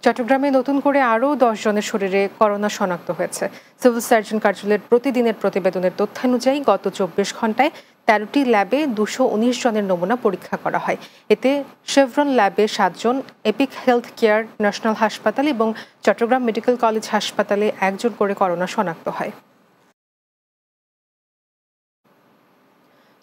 চট্টগ্রামে নতুন করে আরও 10 জনের শরীরে করোনা শনাক্ত হয়েছে। সিভিল সার্জন কার্যালয়ের প্রতিদিনের প্রতিবেদনের তথ্যানুযায়ী গত 24 ঘন্টায় 13টি ল্যাবে 219 জনের নমুনা পরীক্ষা করা হয়। এতে শেভরন ল্যাবে 7 জন, এপিক হেলথ কেয়ার ন্যাশনাল হাসপাতাল এবং চট্টগ্রাম মেডিকেল কলেজ হাসপাতালে 1 জন করে করোনা শনাক্ত হয়।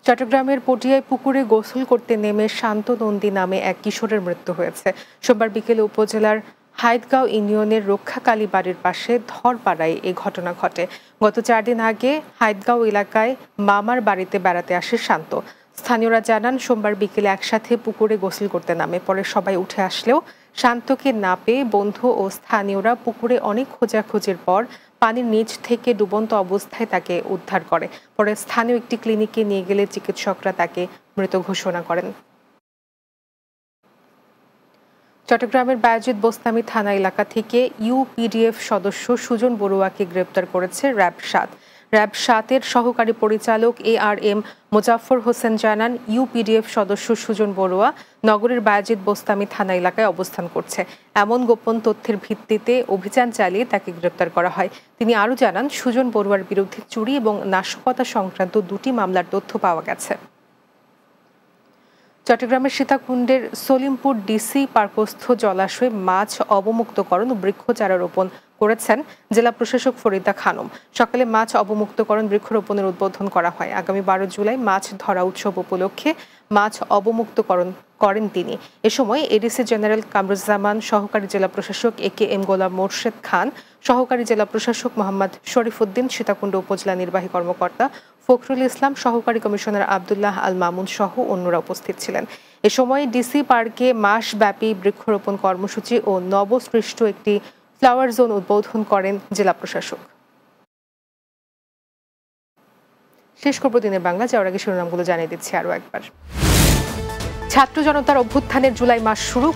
চট্টগ্রামের পটিয়ায় পুকুরে গোসল করতে নেমে শান্ত নন্দী নামে এক কিশোরের মৃত্যু হয়েছে। সোমবার বিকেলে উপজেলার হাইদগাঁও ইউনিয়নের রক্ষাকালী বাড়ির পাশে ধরপাড়ায় এই ঘটনা ঘটে। গত 4 দিন আগে হাইদগাঁও এলাকায় মামার বাড়িতে বেড়াতে আসে শান্ত। স্থানীয়রা জানান, সোমবার বিকেলে একসাথে পুকুরে গোসল করতে নামে। পরে সবাই উঠে আসলেও শান্তকে না পেয়ে বন্ধু ও স্থানীয়রা পুকুরে অনেক খোঁজাখুঁজির পর পানির নিচ থেকে ডুবন্ত অবস্থায় তাকে উদ্ধার করে। পরে স্থানীয় একটি ক্লিনিকে নিয়ে গেলে চিকিৎসকরা তাকে মৃত ঘোষণা করেন। চট্টগ্রামের বায়েজিদ বোস্তামি থানা এলাকা থেকে ইউপিডিএফ সদস্য সুজন বড়ুয়াকে গ্রেপ্তার করেছে র্যাব-7। র্যাব-7-এর সহকারী পরিচালক ARM মোজাফফর হোসেন জানান, ইউপিডিএফ সদস্য সুজন বড়ুয়া নগরের বায়েজিদ বোস্তামি থানা এলাকায় অবস্থান করছে। এমন গোপন তথ্যের ভিত্তিতে অভিযান চালিয়ে তাকে গ্রেপ্তার করা হয়। তিনি আরও জানান, সুজন বড়ুয়ার বিরুদ্ধে চুরি এবং নাশকতা সংক্রান্ত 2টি মামলার তথ্য পাওয়া গেছে। চট্টগ্রামের সীতাকুণ্ডের সলিমপুর ডিসি পার্কস্থ জলাশয়ে মাছ অবমুক্তকরণ ও বৃক্ষচারা রোপণ করেছেন জেলা প্রশাসক ফরিদা খানম। সকালে মাছ অবমুক্তকরণ বৃক্ষরোপণের উদ্বোধন করা হয়। আগামী 12 জুলাই মাছ ধরা উৎসব উপলক্ষে মাছ অবমুক্তকরণ করেন তিনি। এ সময় এডিসি জেনারেল কামরুজ্জামান, সহকারী জেলা প্রশাসক AKM গোলাম মোর্শেদ খান, সহকারী জেলা প্রশাসক মোহাম্মদ শরীফুদ্দিন, সীতাকুণ্ড উপজেলা নির্বাহী কর্মকর্তা ফখরুল ইসলাম, সহকারী কমিশনার আব্দুল্লাহ আল মামুন সহ অন্যরা উপস্থিত ছিলেন। এ সময় ডিসি পার্কে মাসব্যাপী বৃক্ষরোপণ কর্মসূচি ও নবসৃষ্ট একটি ফ্লাওয়ার জোন উদ্বোধন করেন জেলা প্রশাসক। শেষ করব দিনের বাংলা, যাওয়ার আগে শিরোনামগুলো জানিয়ে দিচ্ছি আরও একবার। ছাত্র জনতার অভ্যুত্থানের জুলাই মাস শুরু,